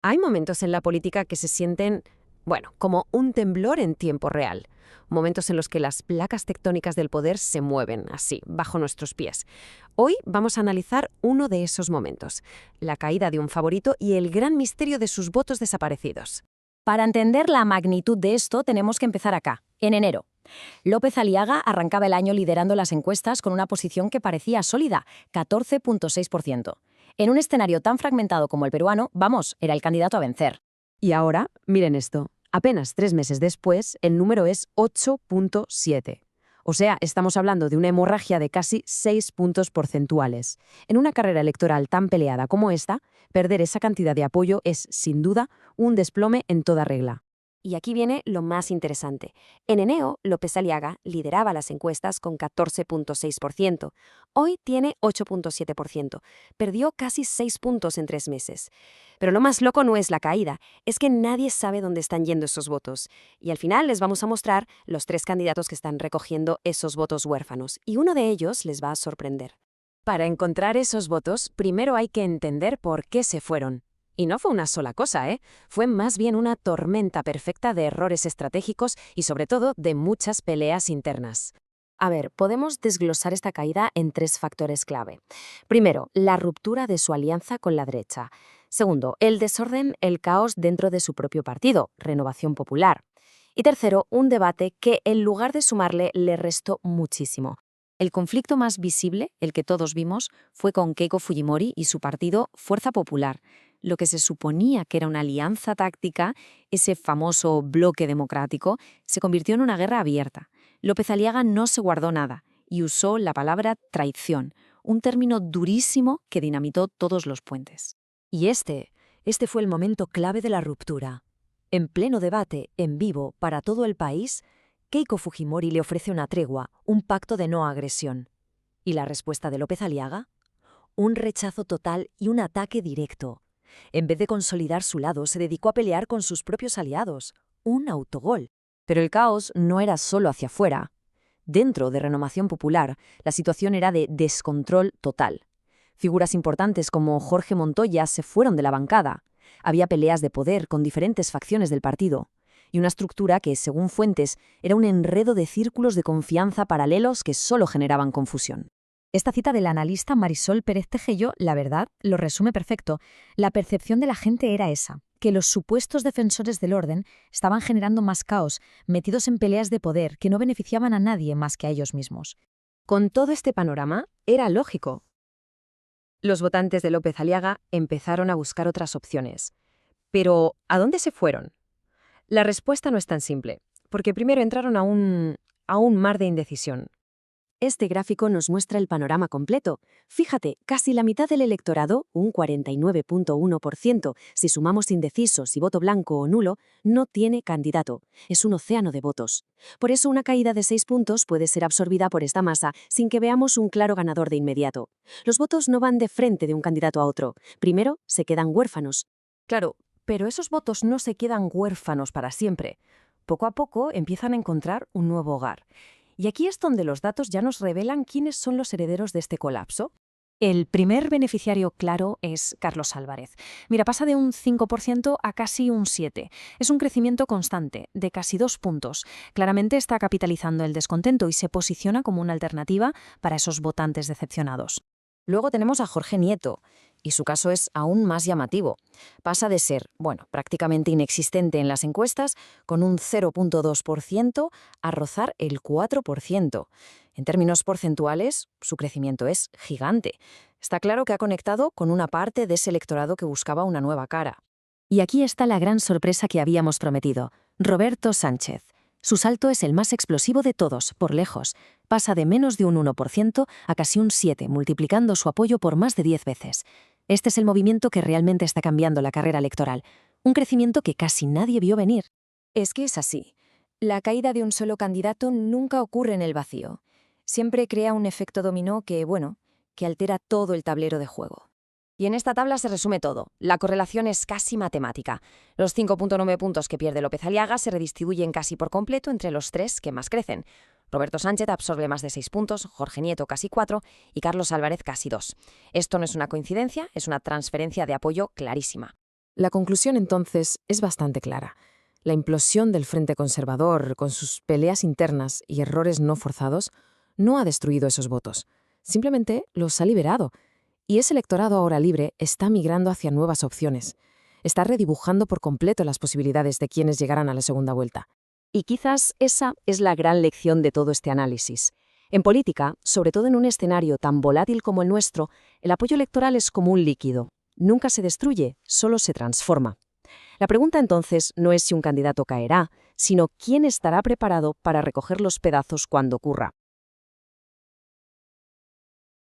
Hay momentos en la política que se sienten, bueno, como un temblor en tiempo real. Momentos en los que las placas tectónicas del poder se mueven así, bajo nuestros pies. Hoy vamos a analizar uno de esos momentos, la caída de un favorito y el gran misterio de sus votos desaparecidos. Para entender la magnitud de esto, tenemos que empezar acá, en enero. López Aliaga arrancaba el año liderando las encuestas con una posición que parecía sólida, 14,6%. En un escenario tan fragmentado como el peruano, vamos, era el candidato a vencer. Y ahora, miren esto, apenas 3 meses después, el número es 8,7. O sea, estamos hablando de una hemorragia de casi 6 puntos porcentuales. En una carrera electoral tan peleada como esta, perder esa cantidad de apoyo es, sin duda, un desplome en toda regla. Y aquí viene lo más interesante. En enero, López Aliaga lideraba las encuestas con 14,6%. Hoy tiene 8,7%. Perdió casi 6 puntos en 3 meses. Pero lo más loco no es la caída, es que nadie sabe dónde están yendo esos votos. Y al final les vamos a mostrar los 3 candidatos que están recogiendo esos votos huérfanos. Y uno de ellos les va a sorprender. Para encontrar esos votos, primero hay que entender por qué se fueron. Y no fue una sola cosa, ¿eh? Fue más bien una tormenta perfecta de errores estratégicos y sobre todo de muchas peleas internas. A ver, podemos desglosar esta caída en 3 factores clave. Primero, la ruptura de su alianza con la derecha. Segundo, el desorden, el caos dentro de su propio partido, Renovación Popular. Y tercero, un debate que en lugar de sumarle le restó muchísimo. El conflicto más visible, el que todos vimos, fue con Keiko Fujimori y su partido Fuerza Popular. Lo que se suponía que era una alianza táctica, ese famoso bloque democrático, se convirtió en una guerra abierta. López Aliaga no se guardó nada y usó la palabra traición, un término durísimo que dinamitó todos los puentes. Y este fue el momento clave de la ruptura. En pleno debate, en vivo, para todo el país, Keiko Fujimori le ofrece una tregua, un pacto de no agresión. ¿Y la respuesta de López Aliaga? Un rechazo total y un ataque directo. En vez de consolidar su lado, se dedicó a pelear con sus propios aliados. Un autogol. Pero el caos no era solo hacia afuera. Dentro de Renovación Popular, la situación era de descontrol total. Figuras importantes como Jorge Montoya se fueron de la bancada. Había peleas de poder con diferentes facciones del partido. Y una estructura que, según fuentes, era un enredo de círculos de confianza paralelos que solo generaban confusión. Esta cita del analista Marisol Pérez Tejello, la verdad, lo resume perfecto. La percepción de la gente era esa, que los supuestos defensores del orden estaban generando más caos, metidos en peleas de poder que no beneficiaban a nadie más que a ellos mismos. Con todo este panorama, era lógico. Los votantes de López Aliaga empezaron a buscar otras opciones. Pero, ¿a dónde se fueron? La respuesta no es tan simple, porque primero entraron a un mar de indecisión. Este gráfico nos muestra el panorama completo. Fíjate, casi la mitad del electorado, un 49,1%, si sumamos indecisos y voto blanco o nulo, no tiene candidato. Es un océano de votos. Por eso una caída de 6 puntos puede ser absorbida por esta masa sin que veamos un claro ganador de inmediato. Los votos no van de frente de un candidato a otro. Primero, se quedan huérfanos. Claro, pero esos votos no se quedan huérfanos para siempre. Poco a poco empiezan a encontrar un nuevo hogar. Y aquí es donde los datos ya nos revelan quiénes son los herederos de este colapso. El primer beneficiario claro es Carlos Álvarez. Mira, pasa de un 5% a casi un 7%. Es un crecimiento constante, de casi 2 puntos. Claramente está capitalizando el descontento y se posiciona como una alternativa para esos votantes decepcionados. Luego tenemos a Jorge Nieto, y su caso es aún más llamativo. Pasa de ser, prácticamente inexistente en las encuestas, con un 0,2%, a rozar el 4%. En términos porcentuales, su crecimiento es gigante. Está claro que ha conectado con una parte de ese electorado que buscaba una nueva cara. Y aquí está la gran sorpresa que habíamos prometido. Roberto Sánchez. Su salto es el más explosivo de todos, por lejos. Pasa de menos de un 1% a casi un 7%, multiplicando su apoyo por más de 10 veces. Este es el movimiento que realmente está cambiando la carrera electoral. Un crecimiento que casi nadie vio venir. Es que es así. La caída de un solo candidato nunca ocurre en el vacío. Siempre crea un efecto dominó que altera todo el tablero de juego. Y en esta tabla se resume todo. La correlación es casi matemática. Los 5,9 puntos que pierde López Aliaga se redistribuyen casi por completo entre los 3 que más crecen. Roberto Sánchez absorbe más de 6 puntos, Jorge Nieto casi 4 y Carlos Álvarez casi 2. Esto no es una coincidencia, es una transferencia de apoyo clarísima. La conclusión, entonces, es bastante clara. La implosión del Frente Conservador, con sus peleas internas y errores no forzados, no ha destruido esos votos. Simplemente los ha liberado. Y ese electorado ahora libre está migrando hacia nuevas opciones. Está redibujando por completo las posibilidades de quienes llegarán a la segunda vuelta. Y quizás esa es la gran lección de todo este análisis. En política, sobre todo en un escenario tan volátil como el nuestro, el apoyo electoral es como un líquido. Nunca se destruye, solo se transforma. La pregunta entonces no es si un candidato caerá, sino quién estará preparado para recoger los pedazos cuando ocurra.